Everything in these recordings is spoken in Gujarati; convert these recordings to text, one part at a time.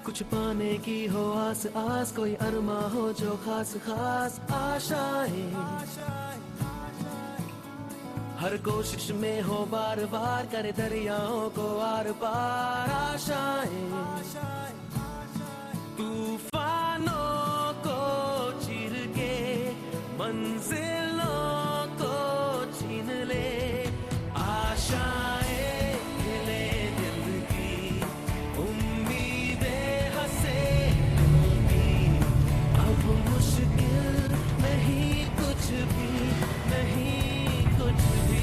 कुछ पाने की हो आस आस, कोई अरमा हो जो खास खास आशाएं, हर कोशिश में हो बार बार, करे दरियाओं को आर पार आशाएं, तूफानों को चीर के मंजिलों को छीन ले आशाएं, खिले दिल की उम्मीदें हंसे होगी, अब मुश्किल नहीं कुछ भी, नहीं कुछ भी।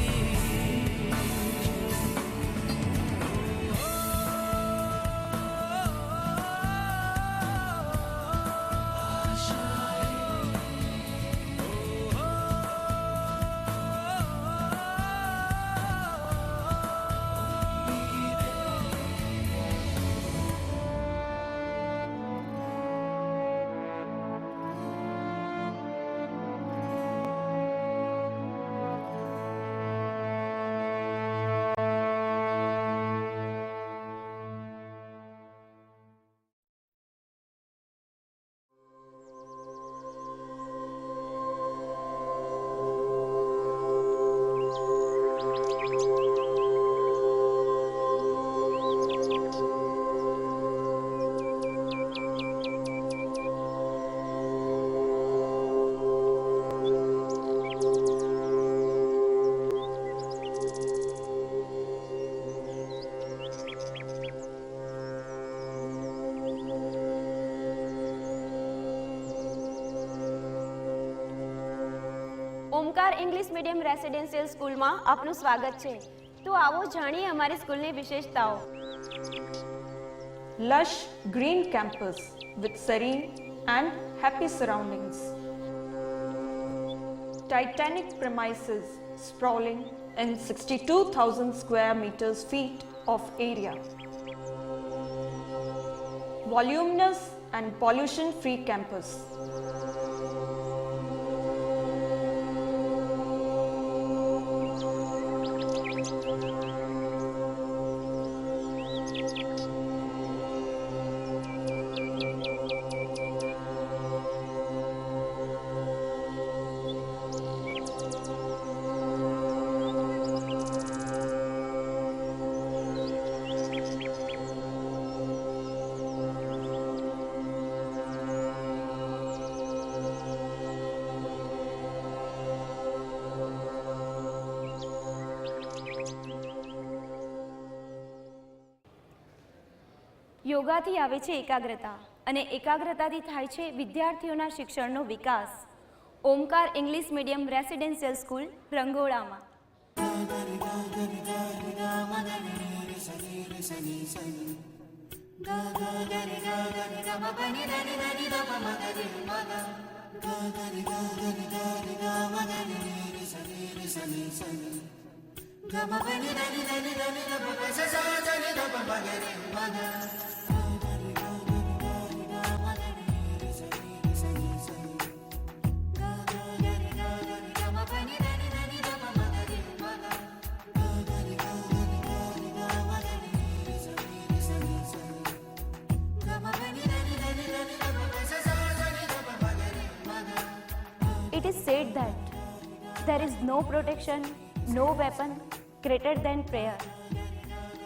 ઓમકાર ઇંગ્લિશ મીડિયમ રેસિડેન્શિયલ સ્કૂલમાં આપનું સ્વાગત છે. તો આવો જાણીએ અમારી સ્કૂલની વિશેષતાઓ. Lush green campus with serene and happy surroundings. Titanic premises sprawling in 62,000 square meters feet of area. Voluminous and pollution-free campus. યોગાથી આવે છે એકાગ્રતા અને એકાગ્રતાથી થાય છે વિદ્યાર્થીઓના શિક્ષણનો વિકાસ. Omkar English medium residential school રંગોળામાં. It is said that there is no protection, no weapon greater than prayer.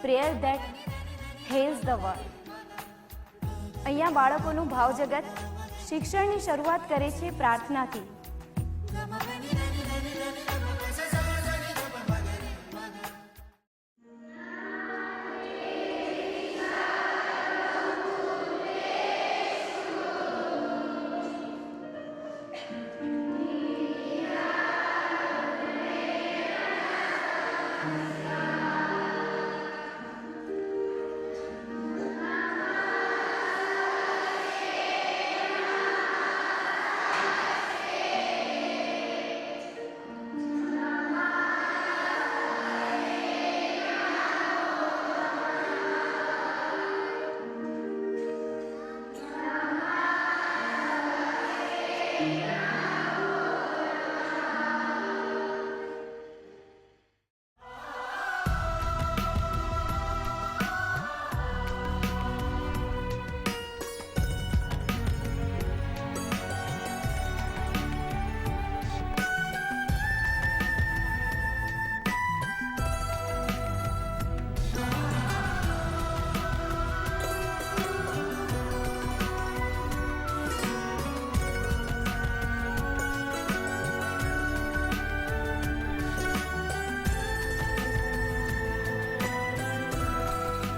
Prayer that heals the world. અહીંયા બાળકોનું ભાવ જગત શિક્ષણની શરૂઆત કરે છે પ્રાર્થનાથી.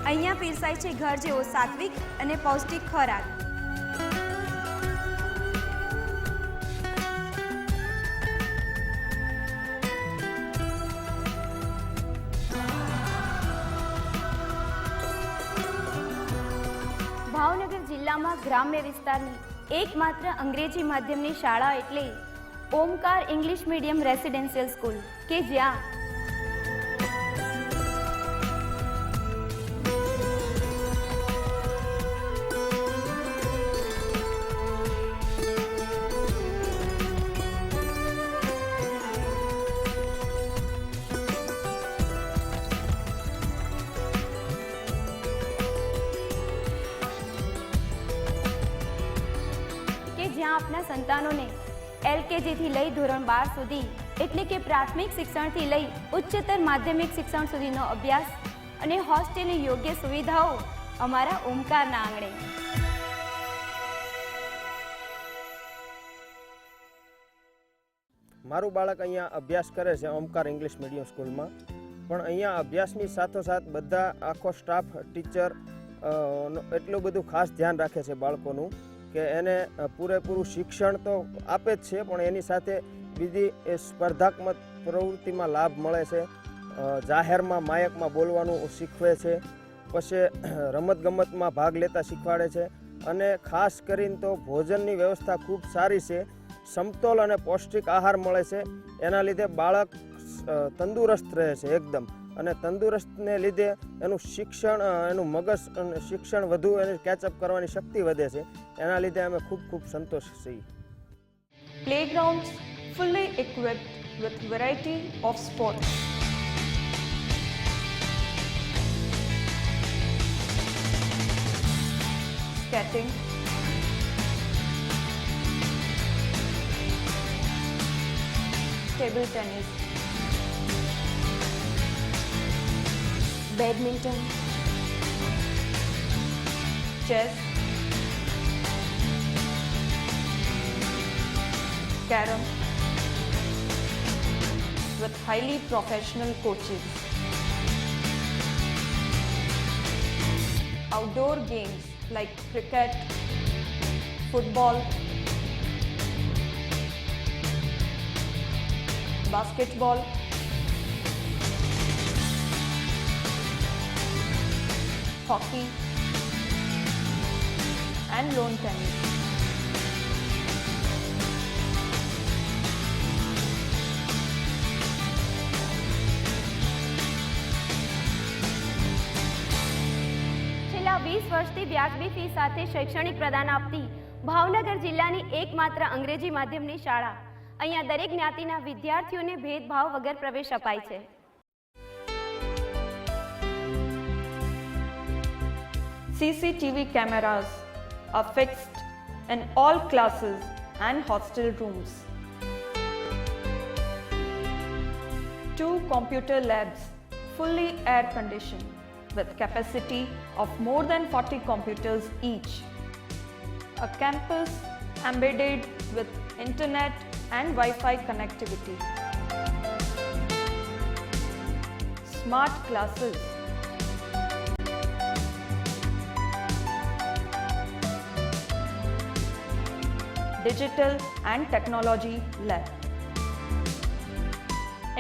અહીંયા પીરસાય છે ઘર જેવો સાત્વિક અને પૌષ્ટિક ખોરાક. ભાવનગર જિલ્લામાં ગ્રામ્ય વિસ્તારની એકમાત્ર અંગ્રેજી માધ્યમની શાળા એટલે Omkar English medium residential school કે જ્યાં આપના સંતાનોને LKGથી લઈ ધોરણ 12 સુધી એટલે કે પ્રાથમિક શિક્ષણથી લઈ ઉચ્ચતર માધ્યમિક શિક્ષણ સુધીનો અભ્યાસ અને હોસ્ટેલની યોગ્ય સુવિધાઓ અમારા ઓમકારના આંગણે. મારું બાળક અહીંયા અભ્યાસ કરે છે ઓમકાર ઇંગ્લિશ મીડિયમ સ્કૂલમાં, પણ અહીંયા અભ્યાસની સાથોસાથ બધા આખો સ્ટાફ ટીચર એટલું બધું ખાસ ધ્યાન રાખે છે બાળકોનું કે એને પૂરેપૂરું શિક્ષણ તો આપે જ છે, પણ એની સાથે બીજી સ્પર્ધાત્મક પ્રવૃત્તિમાં લાભ મળે છે. જાહેરમાં માયકમાં બોલવાનું શીખવે છે, પછી રમતગમતમાં ભાગ લેતા શીખવાડે છે, અને ખાસ કરીને તો ભોજનની વ્યવસ્થા ખૂબ સારી છે. સમતોલ અને પૌષ્ટિક આહાર મળે છે, એના લીધે બાળક તંદુરસ્ત રહે છે એકદમ, અને તંદુરસ્તને લીધે એનું શિક્ષણ, એનું મગજ શિક્ષણ વધુ એને કેચઅપ કરવાની શક્તિ વધે છે. એના લીધે અમે ખૂબ ખૂબ સંતોષ છીએ. Playgrounds fully equipped with variety of sports. Skating, table tennis, badminton, chess, carom, with highly professional coaches. Outdoor games like cricket, football, basketball, hockey, and lawn tennis. છેલ્લા 20 વર્ષથી વ્યાજબી ફી સાથે શૈક્ષણિક પ્રદાન આપતી ભાવનગર જિલ્લાની એકમાત્ર અંગ્રેજી માધ્યમની શાળા. અહીંયા દરેક જ્ઞાતિના વિદ્યાર્થીઓને ભેદભાવ વગર પ્રવેશ અપાય છે. CCTV cameras are fixed in all classes and hostel rooms. 2 computer labs, fully air conditioned, with capacity of more than 40 computers each. A campus embedded with internet and Wi-Fi connectivity. Smart classes. Digital and Technology Lab,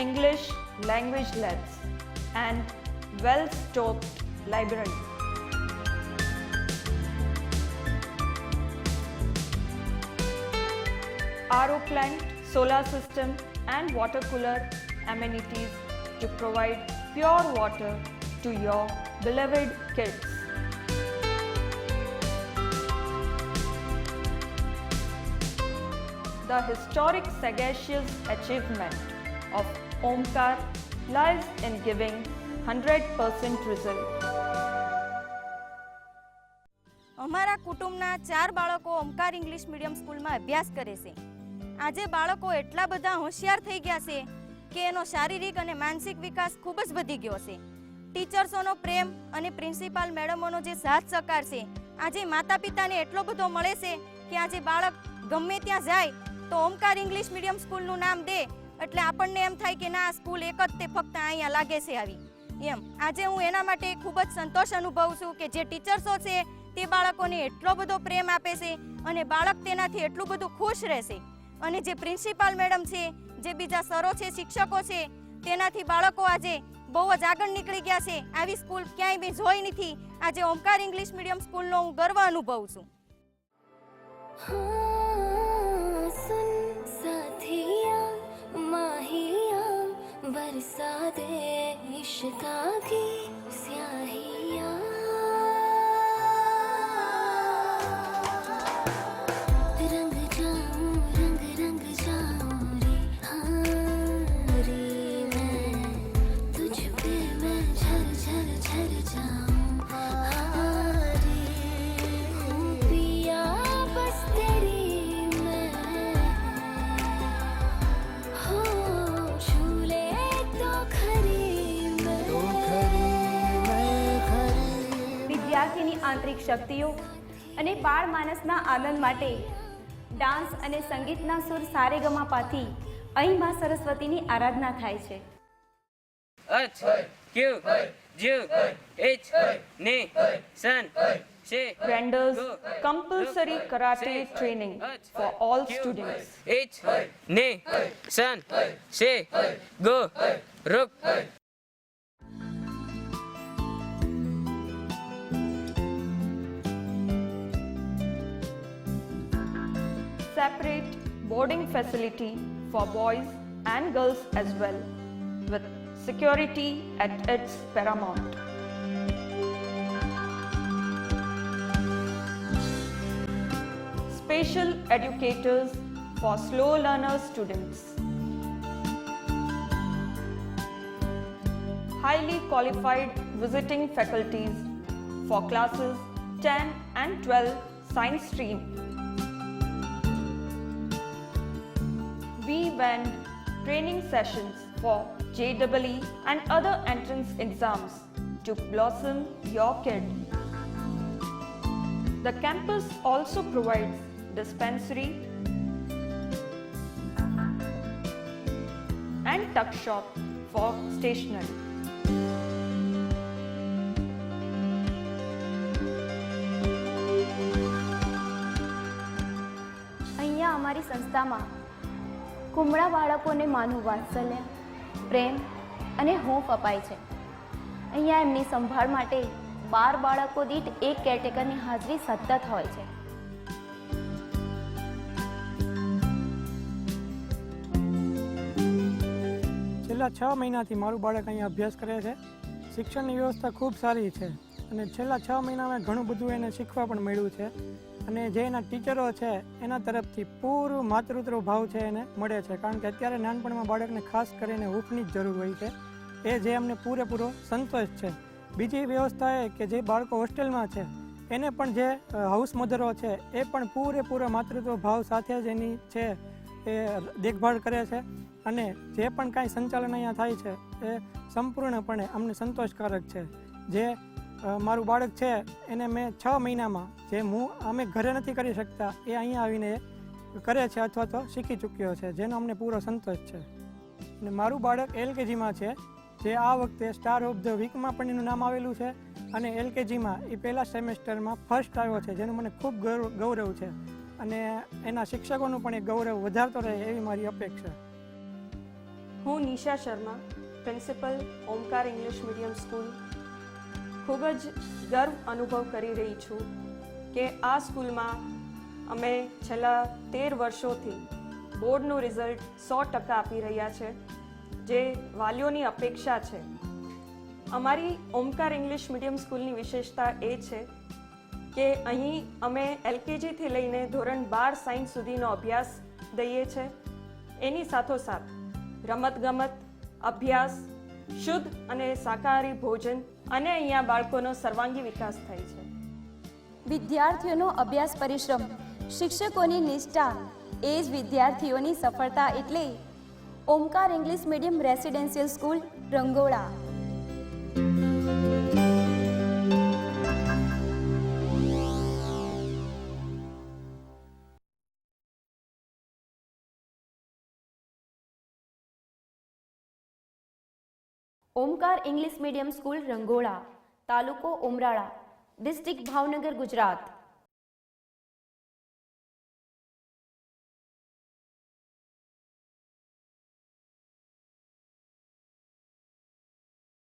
English Language Labs, and well-stocked library. RO plant, solar system, and water cooler amenities to provide pure water to your beloved kids. The historic sagacious achievement of Omkar lies in giving 100% result. અમારા કુટુંબના 4 બાળકો ઓમકાર ઇંગ્લિશ મીડિયમ સ્કૂલમાં અભ્યાસ કરે છે. આજે બાળકો એટલા બધા હોશિયાર થઈ ગયા છે કે એનો શારીરિક અને માનસિક વિકાસ ખૂબ જ વધી ગયો છે. ટીચર્સોનો પ્રેમ અને પ્રિન્સિપાલ મેડમોનો જે સાથ સહકાર છે, આજે માતા પિતાને એટલો બધો મળે છે કે આજે બાળક ગમે ત્યાં જાય તો ઓમકાર ઇંગ્લિશ મીડિયમ સ્કૂલનું નામ દે એટલે આપણને એમ થાય કે ના, સ્કૂલ એક જ તે ફક્ત અહીંયા લાગે છે આવી. એમ આજે હું એના માટે ખૂબ જ સંતોષ અનુભવું છું કે જે ટીચર્સો છે તે બાળકોને એટલો બધો પ્રેમ આપે છે અને બાળક તેનાથી એટલું બધું ખુશ રહેશે. અને જે પ્રિન્સિપાલ મેડમ છે, જે બીજા સરો છે, શિક્ષકો છે, તેનાથી બાળકો આજે બહુ જ આગળ નીકળી ગયા છે. આવી સ્કૂલ ક્યાંય બી જોઈ નથી. આજે ઓમકાર ઇંગ્લિશ મીડિયમ સ્કૂલનો હું ગર્વ અનુભવું છું. सुन साथिया माहिया बरसा दे इश्क़ा की स्याहिया रंग जाऊं रंग रंग जाऊं रे हाँ रे मैं तुझ पे मैं झर झर झर जाऊं हाँ रे हूँ पिया बस तेरी मैं हो झूले तो खरी વિદ્યાર્થીની આંતરિક શક્તિઓ અને બાળ માનસના આનંદ માટે ડાન્સ અને સંગીતના સુર સારેગમાપાથી અહીં મા સરસ્વતીની આરાધના થાય છે. H Q J H N Sun She Renders compulsory karate training for all students. H N Sun She Go Ruk Separate boarding facility for boys and girls as well, with security at its paramount. Special educators for slow learner students. Highly qualified visiting faculties for classes 10 and 12 science stream. We vend training sessions for JEE and other entrance exams to blossom your kid. The campus also provides dispensary and tuck shop for stationery. અહીંયા અમારી સંસ્થામાં કુમળા બાળકોને માનું વાત્સલ્ય, પ્રેમ અને હૂંફ અપાય છે. અહીંયા એમની સંભાળ માટે 12 બાળકો દીઠ એક કેરટેકરની હાજરી સતત હોય છે. છેલ્લા 6 મહિનાથી મારું બાળક અહીંયા અભ્યાસ કરે છે. શિક્ષણની વ્યવસ્થા ખૂબ સારી છે અને છેલ્લા 6 મહિનામાં ઘણું બધું એને શીખવા પણ મળ્યું છે. અને જે એના ટીચરો છે એના તરફથી પૂરું માતૃત્વ ભાવ છે એને મળે છે, કારણ કે અત્યારે નાનપણમાં બાળકને ખાસ કરીને હૂંફની જ જરૂર હોય છે. એ જે અમને પૂરેપૂરો સંતોષ છે. બીજી વ્યવસ્થા એ કે જે બાળકો હોસ્ટેલમાં છે એને પણ જે હાઉસ મધરો છે એ પણ પૂરેપૂરા માતૃત્વ ભાવ સાથે જ એની છે એ દેખભાળ કરે છે. અને જે પણ કાંઈ સંચાલન અહીંયા થાય છે એ સંપૂર્ણપણે અમને સંતોષકારક છે. જે મારું બાળક છે એને મેં 6 મહિનામાં જે અમે ઘરે નથી કરી શકતા એ અહીંયા આવીને કરે છે અથવા તો શીખી ચૂક્યો છે, જેનો અમને પૂરો સંતોષ છે. અને મારું બાળક LKGમાં છે, જે આ વખતે સ્ટાર ઓફ ધ વીકમાં પણ એનું નામ આવેલું છે. અને LKGમાં એ પહેલા સેમેસ્ટરમાં ફર્સ્ટ આવ્યો છે, જેનું મને ખૂબ ગૌરવ છે. અને એના શિક્ષકોનું પણ એ ગૌરવ વધારતો રહે એવી મારી અપેક્ષા. હું Nisha Sharma, principal Omkar English medium school, ખૂબ જ ગર્વ અનુભવ કરી રહી છું કે આ સ્કૂલમાં અમે છેલ્લા 13 વર્ષોથી બોર્ડનું રિઝલ્ટ 100% આપી રહ્યા છે, જે વાલીઓની અપેક્ષા છે. અમારી ઓમકાર ઇંગ્લિશ મીડિયમ સ્કૂલની વિશેષતા એ છે કે અહીં અમે LKGથી લઈને ધોરણ 12 સાયન્સ સુધીનો અભ્યાસ દઈએ છીએ. એની સાથોસાથ રમતગમત, અભ્યાસ, શુદ્ધ અને શાકાહારી ભોજન અને અહીંયા બાળકોનો સર્વાંગી વિકાસ થાય છે. વિદ્યાર્થીઓનો અભ્યાસ પરિશ્રમ, શિક્ષકોની નિષ્ઠા એ જ વિદ્યાર્થીઓની સફળતા. એટલે Omkar English medium residential school, Rangola. Omkar English medium school Rangola, તાલુકો ઉમરાળા, ડિસ્ટ્રિક્ટ ભાવનગર, ગુજરાત.